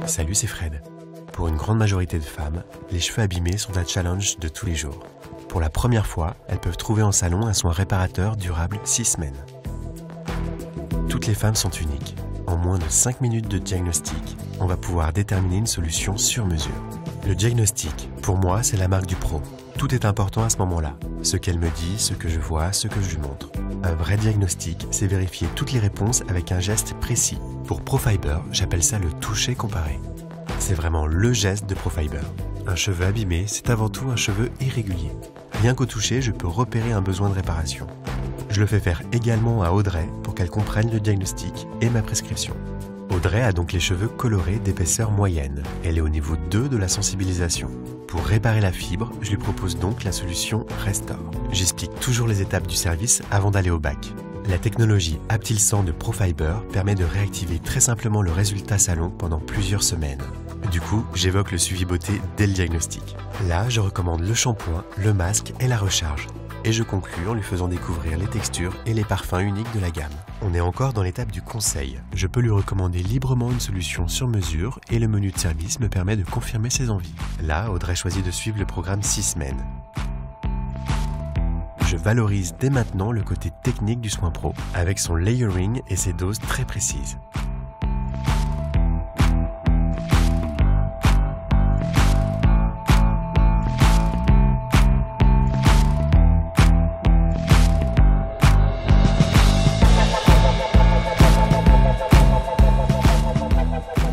Salut, c'est Fred. Pour une grande majorité de femmes, les cheveux abîmés sont un challenge de tous les jours. Pour la première fois, elles peuvent trouver en salon un soin réparateur durable 6 semaines. Toutes les femmes sont uniques. En moins de 5 minutes de diagnostic, on va pouvoir déterminer une solution sur mesure. Le diagnostic, pour moi, c'est la marque du pro. Tout est important à ce moment-là. Ce qu'elle me dit, ce que je vois, ce que je lui montre. Un vrai diagnostic, c'est vérifier toutes les réponses avec un geste précis. Pour Profiber, j'appelle ça le toucher comparé. C'est vraiment le geste de Profiber. Un cheveu abîmé, c'est avant tout un cheveu irrégulier. Rien qu'au toucher, je peux repérer un besoin de réparation. Je le fais faire également à Audrey pour qu'elle comprenne le diagnostic et ma prescription. Audrey a donc les cheveux colorés d'épaisseur moyenne. Elle est au niveau 2 de la sensibilisation. Pour réparer la fibre, je lui propose donc la solution Restore. J'explique toujours les étapes du service avant d'aller au bac. La technologie Aptil 100 de Profiber permet de réactiver très simplement le résultat salon pendant plusieurs semaines. Du coup, j'évoque le suivi beauté dès le diagnostic. Là, je recommande le shampoing, le masque et la recharge. Et je conclue en lui faisant découvrir les textures et les parfums uniques de la gamme. On est encore dans l'étape du conseil. Je peux lui recommander librement une solution sur mesure et le menu de service me permet de confirmer ses envies. Là, Audrey choisit de suivre le programme 6 semaines. Je valorise dès maintenant le côté technique du soin pro, avec son layering et ses doses très précises.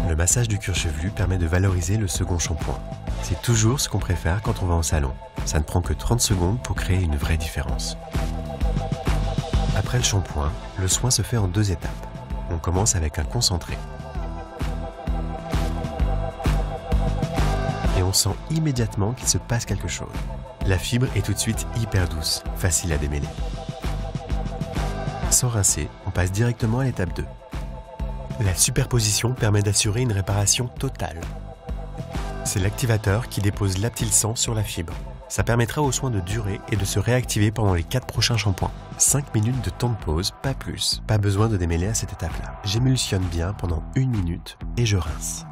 Le massage du cuir chevelu permet de valoriser le second shampoing. C'est toujours ce qu'on préfère quand on va en salon. Ça ne prend que 30 secondes pour créer une vraie différence. Après le shampoing, le soin se fait en 2 étapes. On commence avec un concentré. Et on sent immédiatement qu'il se passe quelque chose. La fibre est tout de suite hyper douce, facile à démêler. Sans rincer, on passe directement à l'étape 2. La superposition permet d'assurer une réparation totale. C'est l'activateur qui dépose l'Aptil 100 sur la fibre. Ça permettra au soin de durer et de se réactiver pendant les 4 prochains shampoings. 5 minutes de temps de pause, pas plus. Pas besoin de démêler à cette étape-là. J'émulsionne bien pendant 1 minute et je rince.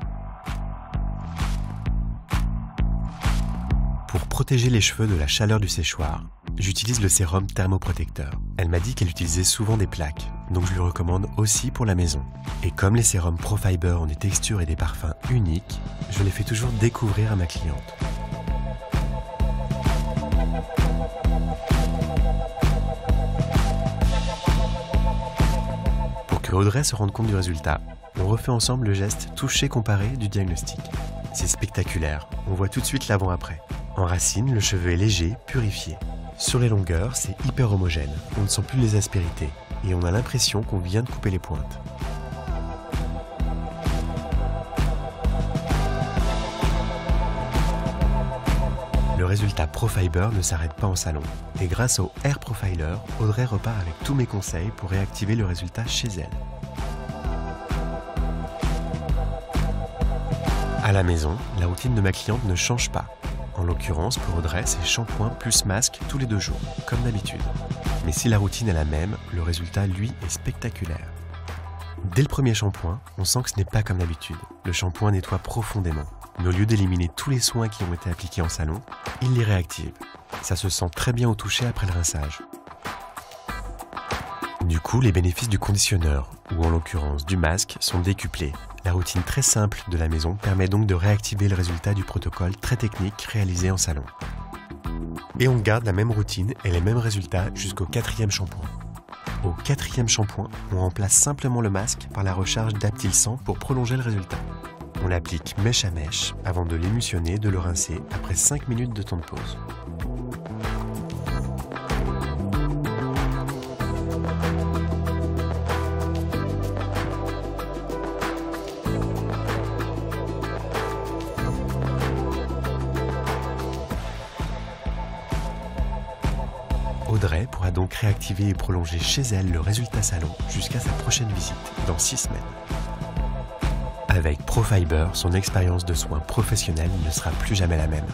Pour protéger les cheveux de la chaleur du séchoir, j'utilise le sérum thermoprotecteur. Elle m'a dit qu'elle utilisait souvent des plaques, donc je lui recommande aussi pour la maison. Et comme les sérums Profiber ont des textures et des parfums uniques, je les fais toujours découvrir à ma cliente. Pour que Audrey se rende compte du résultat, on refait ensemble le geste toucher comparé du diagnostic. C'est spectaculaire, on voit tout de suite l'avant-après. En racine, le cheveu est léger, purifié. Sur les longueurs, c'est hyper homogène, on ne sent plus les aspérités et on a l'impression qu'on vient de couper les pointes. Le résultat Profiber ne s'arrête pas en salon et grâce au Hair Profiler, Audrey repart avec tous mes conseils pour réactiver le résultat chez elle. À la maison, la routine de ma cliente ne change pas. En l'occurrence, pour Audrey, c'est shampoing plus masque tous les 2 jours, comme d'habitude. Mais si la routine est la même, le résultat, lui, est spectaculaire. Dès le premier shampoing, on sent que ce n'est pas comme d'habitude. Le shampoing nettoie profondément. Mais au lieu d'éliminer tous les soins qui ont été appliqués en salon, il les réactive. Ça se sent très bien au toucher après le rinçage. Du coup, les bénéfices du conditionneur, ou en l'occurrence du masque, sont décuplés. La routine très simple de la maison permet donc de réactiver le résultat du protocole très technique réalisé en salon. Et on garde la même routine et les mêmes résultats jusqu'au 4e shampoing. Au 4e shampoing, on remplace simplement le masque par la recharge d'Aptil 100 pour prolonger le résultat. On l'applique mèche à mèche avant de l'émulsionner et de le rincer après 5 minutes de temps de pause. Audrey pourra donc réactiver et prolonger chez elle le résultat salon jusqu'à sa prochaine visite, dans 6 semaines. Avec Profiber, son expérience de soins professionnels ne sera plus jamais la même.